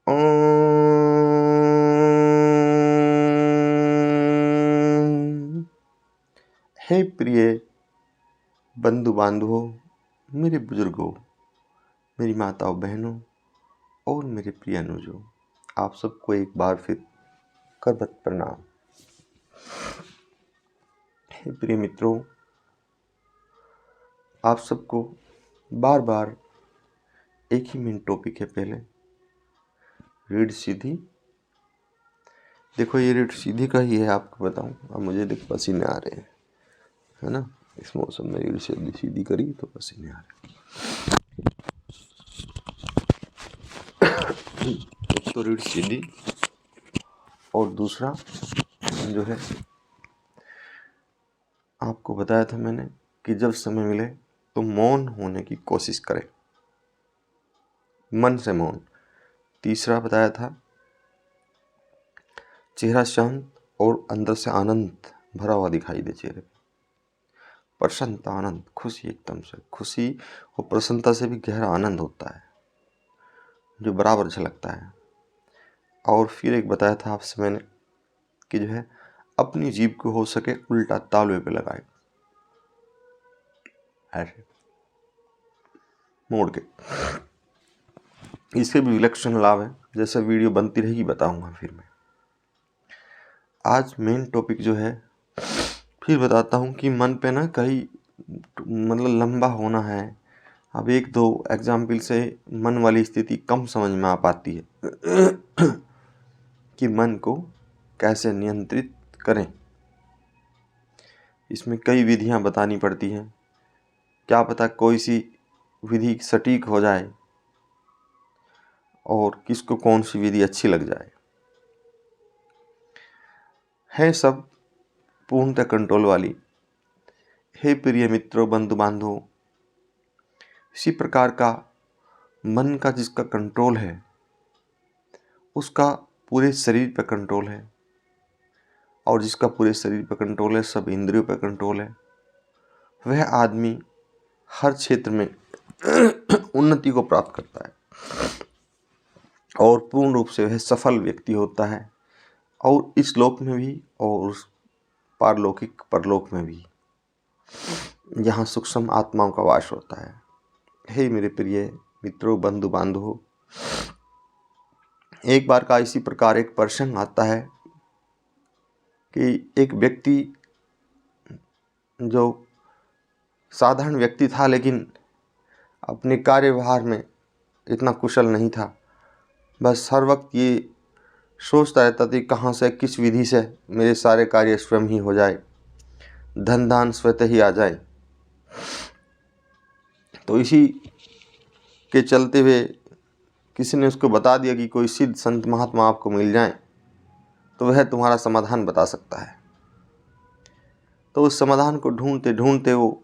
हे प्रिय बंधु बांधवों, मेरे बुजुर्गों, मेरी माताओं बहनों और मेरे प्रिय अनुजों, आप सबको एक बार फिर करबद्ध प्रणाम। हे प्रिय मित्रों, आप सबको बार बार एक ही मेन टॉपिक है। पहले रीढ़ सीधी। देखो, ये रीढ़ सीधी का ही है, आपको बताऊं। अब मुझे देख पसीने आ रहे हैं, है ना। इस मौसम में रीढ़ सीधी करी तो पसीने आ रहे हैं। एक तो रीढ़ सीधी और दूसरा जो है, आपको बताया था मैंने कि जब समय मिले तो मौन होने की कोशिश करें, मन से मौन। तीसरा बताया था चेहरा शांत और अंदर से आनंद भरा हुआ दिखाई दे, चेहरे पे प्रसन्नता, आनंद, खुशी, एकदम से खुशी और प्रसन्नता से भी गहरा आनंद होता है जो बराबर झलकता है। और फिर एक बताया था आपसे मैंने कि जो है, अपनी जीभ को हो सके उल्टा तालवे पे लगाए, ऐसे मोड़ के। इसके भी विलक्षण लाभ है, जैसे वीडियो बनती रहेगी बताऊंगा फिर मैं। आज मेन टॉपिक जो है, फिर बताता हूँ कि मन पे ना कहीं मतलब लंबा होना है। अब एक दो एग्जाम्पल से मन वाली स्थिति कम समझ में आ पाती है कि मन को कैसे नियंत्रित करें। इसमें कई विधियां बतानी पड़ती हैं, क्या पता कोई सी विधि सटीक हो जाए और किसको कौन सी विधि अच्छी लग जाए। है सब पूर्णतः कंट्रोल वाली। हे प्रिय मित्रों, बंधु बांधवों, इसी प्रकार का मन का जिसका कंट्रोल है उसका पूरे शरीर पर कंट्रोल है, और जिसका पूरे शरीर पर कंट्रोल है, सब इंद्रियों पर कंट्रोल है, वह आदमी हर क्षेत्र में उन्नति को प्राप्त करता है और पूर्ण रूप से वह सफल व्यक्ति होता है, और इस लोक में भी और उस पारलौकिक परलोक में भी, यहाँ सूक्ष्म आत्माओं का वास होता है। हे मेरे प्रिय मित्रों, बंधु बांधवों, एक बार का इसी प्रकार एक प्रसंग आता है कि एक व्यक्ति जो साधारण व्यक्ति था, लेकिन अपने कार्यभार में इतना कुशल नहीं था। बस हर वक्त ये सोचता रहता था कहाँ से किस विधि से मेरे सारे कार्य स्वयं ही हो जाए, धन दान स्वतः ही आ जाए। तो इसी के चलते हुए किसी ने उसको बता दिया कि कोई सिद्ध संत महात्मा आपको मिल जाए तो वह तुम्हारा समाधान बता सकता है। तो उस समाधान को ढूंढते ढूंढते वो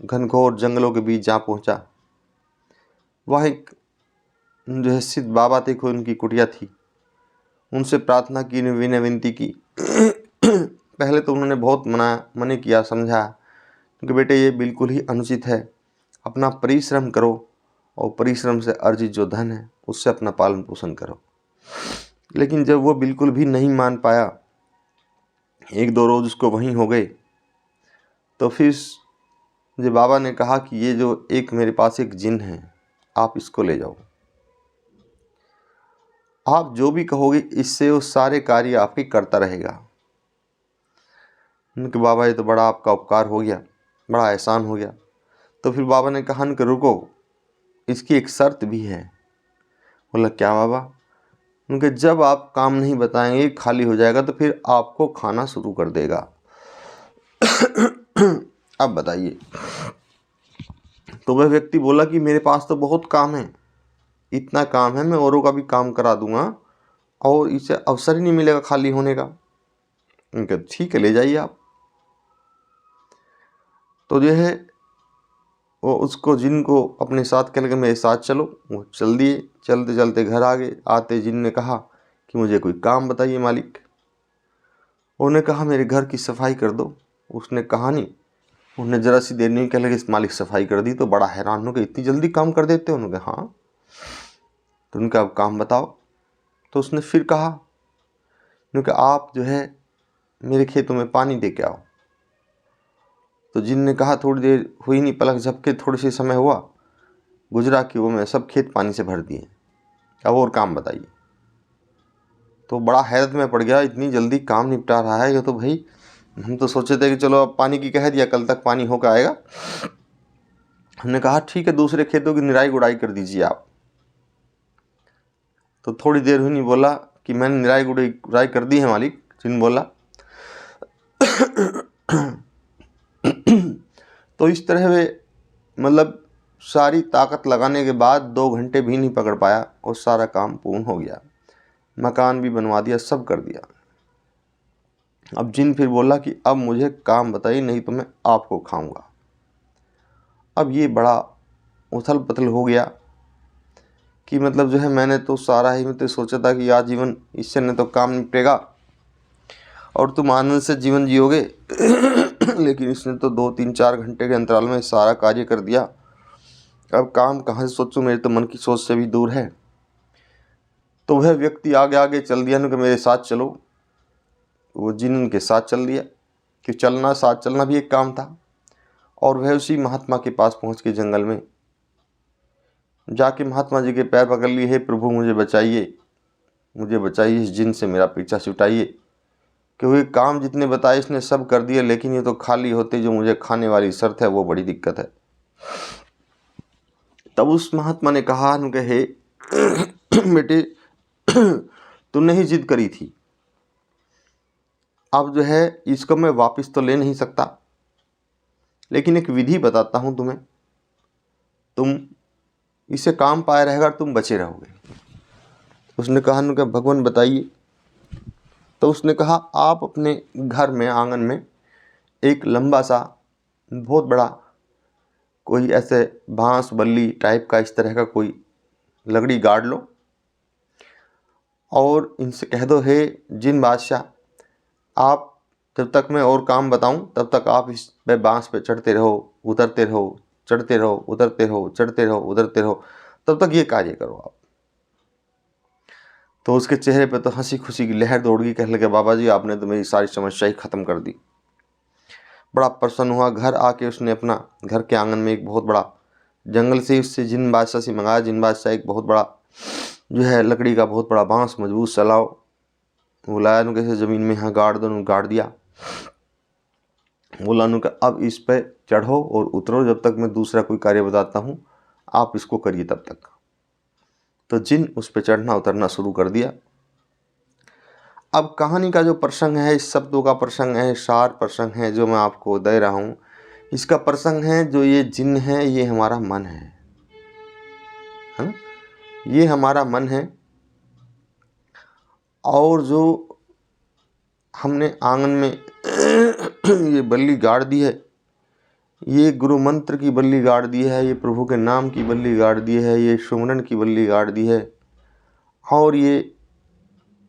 घनघोर जंगलों के बीच जा पहुंचा। वह एक जो है सिद्ध बाबा थे, कोई उनकी कुटिया थी। उनसे प्रार्थना की, विनय विनती की। पहले तो उन्होंने बहुत मना किया, समझा कि बेटे ये बिल्कुल ही अनुचित है, अपना परिश्रम करो और परिश्रम से अर्जित जो धन है उससे अपना पालन पोषण करो। लेकिन जब वो बिल्कुल भी नहीं मान पाया, एक दो रोज उसको वहीं हो गए, तो फिर जो बाबा ने कहा कि ये जो एक मेरे पास एक जिन है, आप इसको ले जाओ, आप जो भी कहोगे इससे वो सारे कार्य आपके करता रहेगा। उनके बाबा, ये तो बड़ा आपका उपकार हो गया, बड़ा एहसान हो गया। तो फिर बाबा ने कहा कि रुको, इसकी एक शर्त भी है। बोला क्या बाबा? उनके जब आप काम नहीं बताएंगे, खाली हो जाएगा तो फिर आपको खाना शुरू कर देगा। अब बताइए। तो वह व्यक्ति बोला कि मेरे पास तो बहुत काम है, इतना काम है मैं औरों का भी काम करा दूंगा और इसे अवसर ही नहीं मिलेगा खाली होने का। उनके ठीक है, ले जाइए आप। तो जो है वो उसको जिनको अपने साथ कह लगे मेरे साथ चलो। वो चल दिए। चलते चलते घर आ गए। आते जिन ने कहा कि मुझे कोई काम बताइए मालिक। उन्होंने कहा मेरे घर की सफाई कर दो। उसने कहा नहीं, उन्होंने ज़रा सी देर नहीं, कह लगे इस मालिक सफाई कर दी। तो बड़ा हैरान हो गया, इतनी जल्दी काम कर देते हो? उन्होंने कहा हाँ। तो उनका अब काम बताओ। तो उसने फिर कहा क्योंकि आप जो है मेरे खेतों में पानी दे के आओ। तो जिन ने कहा थोड़ी देर हुई नहीं, पलक झपके थोड़े से समय हुआ गुजरा कि वो मैं सब खेत पानी से भर दिए, अब और काम बताइए। तो बड़ा हैरत में पड़ गया, इतनी जल्दी काम निपटा रहा है ये तो भाई, हम तो सोचे थे कि चलो अब पानी की कह दिया, कल तक पानी होकर आएगा। हमने कहा ठीक है, दूसरे खेतों की निराई गुड़ाई कर दीजिए आप। तो थोड़ी देर हुई नहीं, बोला कि मैंने निराई गुड़ाई कर दी है मालिक। जिन बोला तो इस तरह वे मतलब सारी ताकत लगाने के बाद 2 घंटे भी नहीं पकड़ पाया और सारा काम पूर्ण हो गया, मकान भी बनवा दिया, सब कर दिया। अब जिन फिर बोला कि अब मुझे काम बताइए नहीं तो मैं आपको खाऊंगा। अब ये बड़ा उथल पुथल हो गया कि मतलब जो है मैंने तो सारा ही मतलब सोचा था कि आज जीवन इससे न तो काम निपटेगा और तुम आनंद से जीवन जियोगे लेकिन इसने तो 2-3-4 घंटे के अंतराल में सारा कार्य कर दिया। अब काम कहाँ से सोचूं, मेरे तो मन की सोच से भी दूर है। तो वह व्यक्ति आगे आगे चल दिया ना कि मेरे साथ चलो। वो जिन उनके साथ चल दिया कि चलना, साथ चलना भी एक काम था। और वह उसी महात्मा के पास पहुंच के जंगल में जाके महात्मा जी के पैर पकड़ लिए, हे प्रभु मुझे बचाइए, मुझे बताइए, इस जिन से मेरा पीछा छुटाइए, क्योंकि काम जितने बताए इसने सब कर दिए, लेकिन ये तो खाली होते, जो मुझे खाने वाली शर्त है वो बड़ी दिक्कत है। तब उस महात्मा ने कहा कि हे बेटे तुमने ही जिद करी थी, अब जो है इसको मैं वापस तो ले नहीं सकता, लेकिन एक विधि बताता हूँ तुम्हें, तुम इसे काम पाए रहेगा, तुम बचे रहोगे। उसने कहा कि भगवान बताइए। तो उसने कहा आप अपने घर में आंगन में एक लंबा सा बहुत बड़ा कोई ऐसे बांस बल्ली टाइप का इस तरह का कोई लकड़ी गाड़ लो और इनसे कह दो, हे जिन बादशाह, आप जब तक मैं और काम बताऊं तब तक आप इस पे बांस पे चढ़ते रहो, उतरते रहो, चढ़ते रहो, उतरते रहो, चढ़ते रहो, उतरते रहो, तब तक ये कार्य करो आप। तो उसके चेहरे पे तो हंसी खुशी की लहर दौड़ गई, कहने लगे बाबा जी आपने तो मेरी सारी समस्या ही खत्म कर दी। बड़ा प्रसन्न हुआ। घर आके उसने अपना घर के आंगन में एक बहुत बड़ा जंगल से उससे जिन बादशाह से मंगाया। जिन बादशाह एक बहुत बड़ा जो है लकड़ी का बहुत बड़ा बांस मजबूत सलाव बुलाया, नु कैसे ज़मीन में यहाँ गाड़ दो, नु गाड़ दिया। बोला नु का अब इस पे चढ़ो और उतरो, जब तक मैं दूसरा कोई कार्य बताता हूँ आप इसको करिए तब तक। तो जिन उस पे चढ़ना उतरना शुरू कर दिया। अब कहानी का जो प्रसंग है, इस शब्दों का प्रसंग है, सार प्रसंग है जो मैं आपको दे रहा हूँ, इसका प्रसंग है जो ये जिन है ये हमारा मन है ना, ये हमारा मन है। और जो हमने आंगन में ये बल्ली गाड़ दी है, ये गुरु मंत्र की बल्ली गाड़ दी है, ये प्रभु के नाम की बल्ली गाड़ दी है, ये सुमरन की बल्ली गाड़ दी है, और ये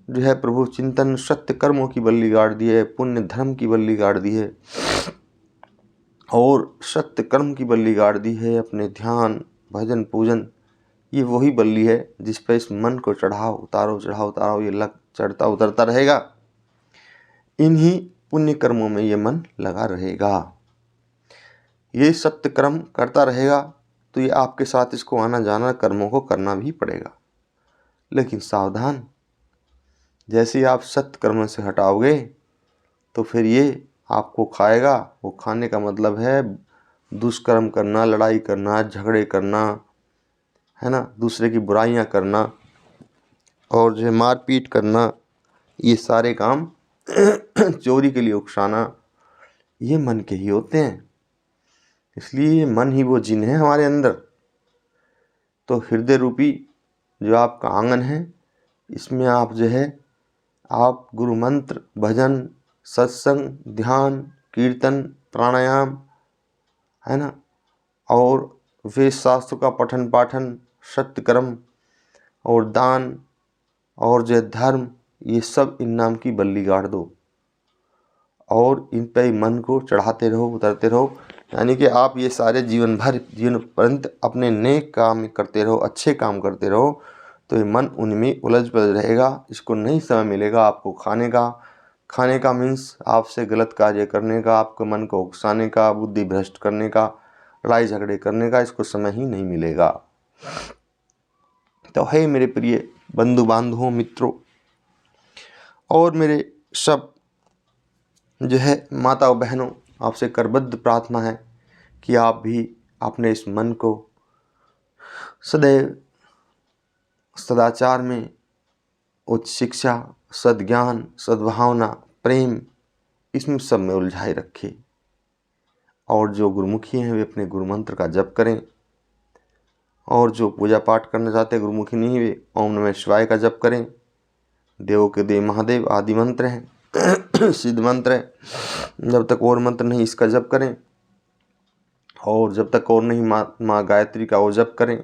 जो है प्रभु चिंतन सत्य कर्मों की बल्ली गाड़ दी है, पुण्य धर्म की बल्ली गाड़ दी है, और सत्य कर्म की बल्ली गाड़ दी है, अपने ध्यान भजन पूजन, ये वही बल्ली है जिस पे इस मन को चढ़ाओ उतारो, चढ़ाओ उतारो, ये लग चढ़ता उतरता रहेगा। इन्हीं पुण्य कर्मों में ये मन लगा रहेगा, ये सत्य कर्म करता रहेगा। तो ये आपके साथ इसको आना जाना कर्मों को करना भी पड़ेगा, लेकिन सावधान, जैसे ही आप सत्य कर्म से हटाओगे तो फिर ये आपको खाएगा। वो खाने का मतलब है दुष्कर्म करना, लड़ाई करना, झगड़े करना, है ना, दूसरे की बुराइयां करना और जो है मारपीट करना, ये सारे काम चोरी के लिए उकसाना, ये मन के ही होते हैं। इसलिए ये मन ही वो जिन है हमारे अंदर। तो हृदय रूपी जो आपका आंगन है, इसमें आप जो है आप गुरु मंत्र, भजन, सत्संग, ध्यान, कीर्तन, प्राणायाम, है ना, और वेद शास्त्र का पठन पाठन, सत्य कर्म और दान और जो धर्म, ये सब इन नाम की बल्ली गाड़ दो और इन पे मन को चढ़ाते रहो, उतरते रहो। यानी कि आप ये सारे जीवन पर्यंत अपने नेक काम करते रहो, अच्छे काम करते रहो, तो ये मन उनमें उलझ पुलझ रहेगा, इसको नहीं समय मिलेगा आपको खाने का मीन्स आपसे गलत कार्य करने का, आपके मन को उकसाने का, बुद्धि भ्रष्ट करने का, लड़ाई झगड़े करने का, इसको समय ही नहीं मिलेगा। तो हे मेरे प्रिय बंधु बांधवों, मित्रों और मेरे सब जो है माता और बहनों, आपसे करबद्ध प्रार्थना है कि आप भी अपने इस मन को सदैव सदाचार में, उच्च शिक्षा, सद्ज्ञान, सद्भावना, प्रेम, इसमें सब में उलझाए रखें। और जो गुरुमुखी हैं वे अपने गुरु मंत्र का जप करें, और जो पूजा पाठ करना चाहते हैं गुरुमुखी नहीं वे ओम नमः शिवाय का जप करें। देवों के देव महादेव आदि मंत्र हैं सिद्ध मंत्र है। जब तक और मंत्र नहीं इसका जप करें, और जब तक और नहीं माँ गायत्री का वो जप करें,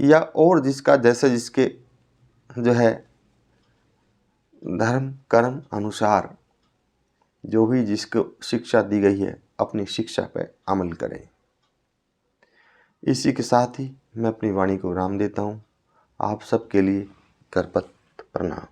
या और जिसका जैसे जिसके जो है धर्म कर्म अनुसार जो भी जिसको शिक्षा दी गई है अपनी शिक्षा पर अमल करें। इसी के साथ ही मैं अपनी वाणी को विराम देता हूँ। आप सबके लिए करपत प्रणाम।